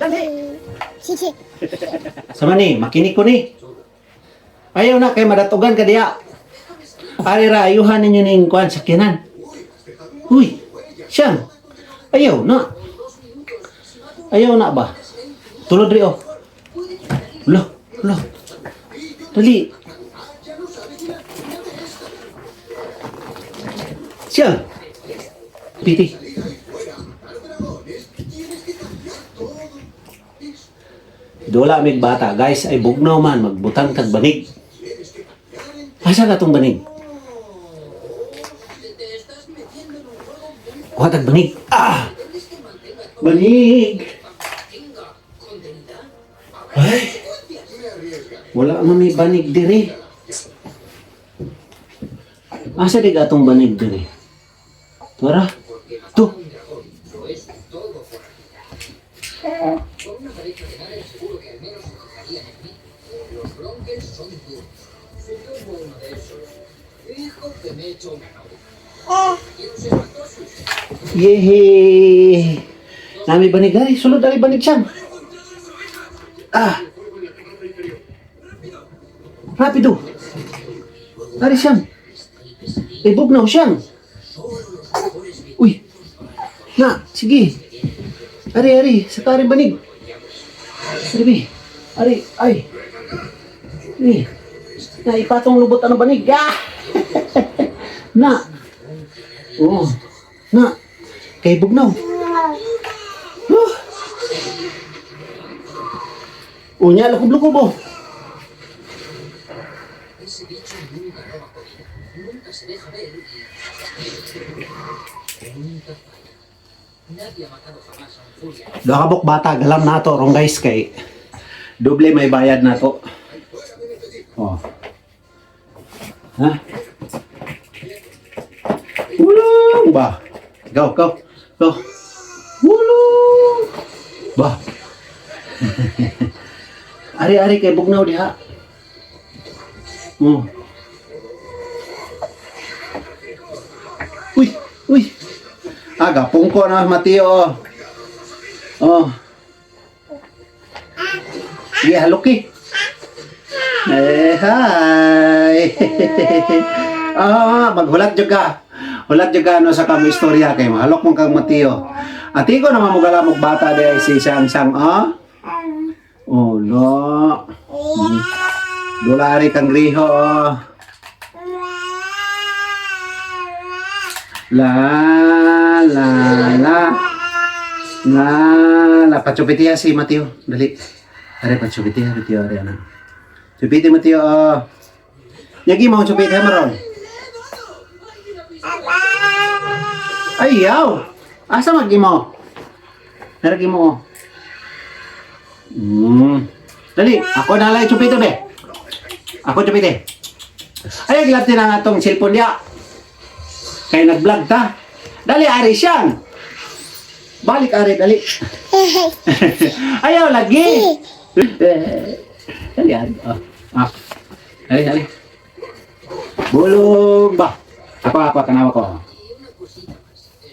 Dali. Sige. Sama ni, makinig ko ni. Ayaw na kay madatugan ka diya. Ari ra ayuhan ninyo ning kuan sakyanan. Uy, siyang. Ayaw na. Ayaw na ba? Tulod ri oh. Lo, lo. Dali. Siyang. Piti. Dola mig bata, guys, ay bugnaw man magbutang kag banig. Asa ka tong banig? Kuha kag banig. Ah! Banig! Ay! Wala man may banig diri. Asa di ka tong banig diri? Tara. Tu. Yehe! Nami banig dari, sulod dari banig siyang. Ah! Rapido! Dari siyang. Ibugnaw siyang. Uy! Na, sige. Ari, ari, sa kari banig. Ari, bi. Ari, ay. Ari. Na, ipatong lubot ano banig. Ah! Na. Oo. Na. Kay bugnaw. Unya, lukob-lukob oh. Dakabok bata, galam na to, rong guys, kay doble may bayad na to. Oh. Ha? Wulong ba? Go, go, go. Wulong ba? Ari-ari kay bugnaw diha. Oh. Uy, uy. Aga, pungko na Mateo. Oh. Iya, haluki. Hi. Maghulat juga. Hulat juga no sa kamo istorya kay mahalok mong kang Mateo. Ati ko naman mugala mong bata de si Sang-sang, oh. Oh, no. Dolari kang griho, oh. La la la la pachupitiya si Mateo, dali. Are pachupitiya Mateo are ana. Chupiti Mateo. Yagi mo chupiti maron. Ayaw. Asa magi mo? Naragi mo. Dali, ako na lang chupiti be. Ako chupiti. Ay gilati na nga tong cellphone dia. Kaya nag-vlog ta. Dali, ari siyang. Balik, ari, dali. Ayaw, lagi. Dali, ari. Dali, dali. Bulong ba? Apa, kanawa ko.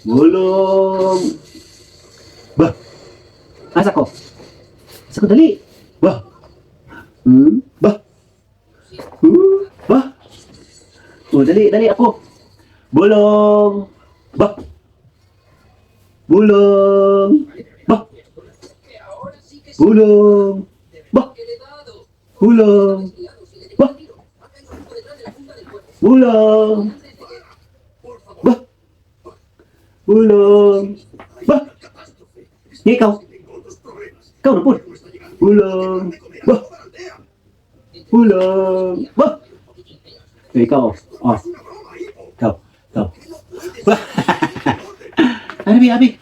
Bulong. Ba? Asa ko? Asa ko, dali. Ba? Ba? Ba? Oh, dali, dali ako. Bulong. Bah. Bulong. Bah. Bulong. Bah. Bulong. Bah. Bulong. Bah. Bulong. Bah. Ikaw. Ikaw na po. Bulong. Bah. Bulong. Bah. Ikaw. Oh. Ikaw. Ikaw. Bah. Abi.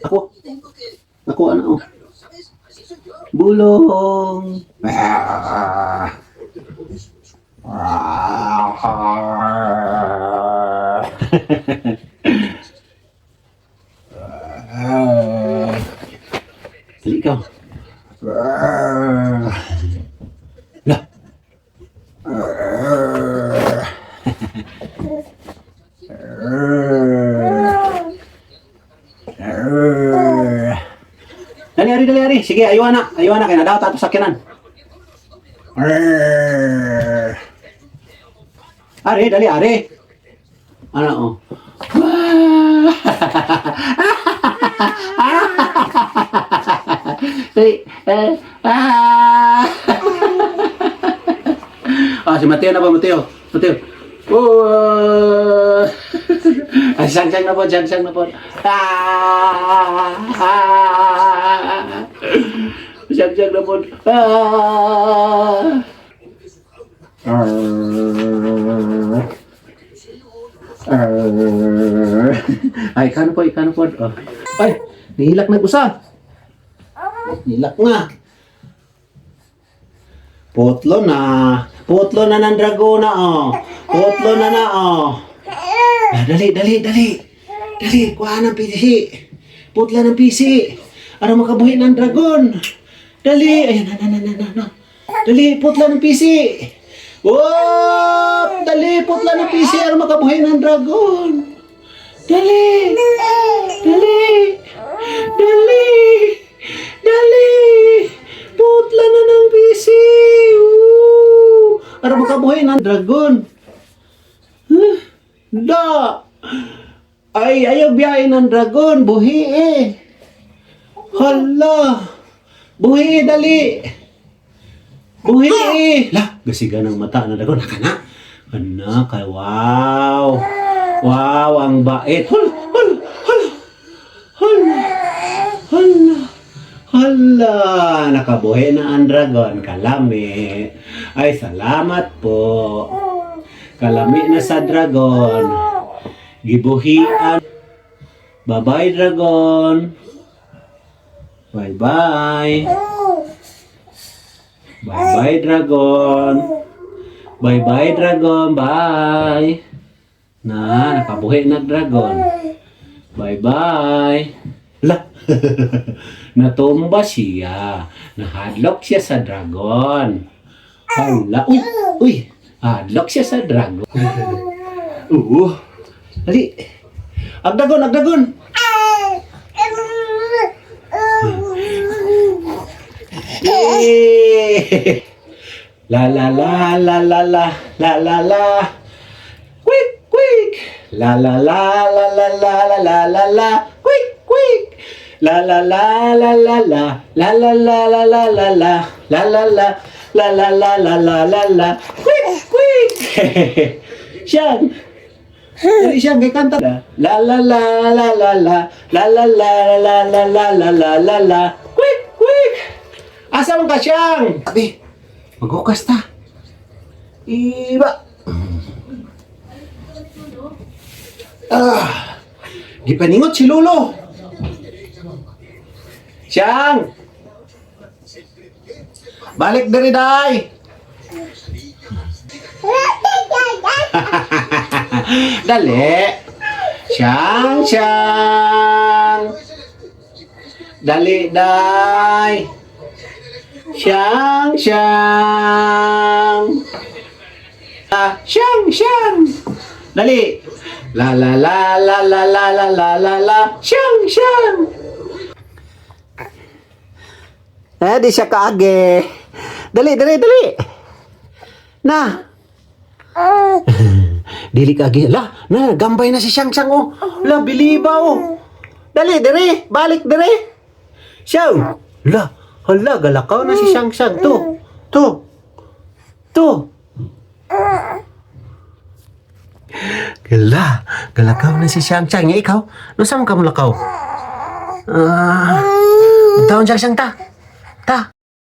Ako. Ako, ano. Bulong. Dali ka. Lah. Dali. Dali, ari, dali, ari. Sige, ayuhan na. Ayuhan na. Kaya nadaw tato sakyanan. Arr. Ari, dali, ari. Ano, oh. Si Mateo na ba, Mateo? Mateo. Oh. Sang-sang na po, sang-sang na po. Sang-sang na po. Ay, ikano po, ikano po. Oh. Ay, nihilak na usa. Nihilak na. Potlo na. Potlo na ng dragona, oh. Potlo na na, oh. Ah, dali, dali, dali. Dali, kuha ng pisi. Putla ng pisi. Ano makabuhi ng dragon? Dali. Ayan, na. Dali, putla ng pisi. Whoop! Dali, putla ng pisi. Ano makabuhi ng dragon? Dali. Dali. Dali. Dali. Putla na ng pisi. Ano makabuhi ng dragon? Huh? Da! Ay, ayaw biyahe ng dragon. Buhi eh. Hala! Buhi, dali! Buhi eh! La, gasiga ng mata na dragon. Naka na. Anak, wow! Wow, ang bait. Hala! Hala! Hala! Hala! Hala! Hala! Nakabuhi na ang dragon. Kalami. Ay, salamat po. Kalami na sa dragon. Gibuhian. Bye-bye, dragon. Bye-bye. Bye-bye, dragon. Bye-bye, dragon. Bye. Na, nakabuhi na dragon. Bye-bye. La. Natumba siya. Nahadlok siya sa dragon. Hala. Uy! Uy! Hadlok siya sa dragon. Dali. Agdagon, agdagon. La la la la la la la la la. Quick, quick. La la la la la la la la la la. Quick, quick. La la la la la la la la la la la la la la la la. La la la la la la la. Quick, quick. Siyang. Dali siyang kay kanta. La la la la la la la la la la la la la la la la. Quick, quick. Asa man ka siyang? Abi, maghukas ta. Iba. Ah. Gipaningot si Lolo. Siyang. Balik dari day. Dali. Siyang, siyang. Dali day. Siyang, siyang. Siyang, siyang. Dali. La la la la la la la la la la. Siyang, siyang. Di siya kaage. Dali, dali, dali. Na. Dili kaage. La, na, gambay na si Siyang Siyang, oh. La, biliba, oh. Dali, dali. Balik, dali. Siyang. La, hala, galakaw na si Siyang Siyang. To. Galakaw na si Siyang Siyang. Ya, ikaw, no saan ka mo lakaw? Taon Siyang Siyang ta. Ta.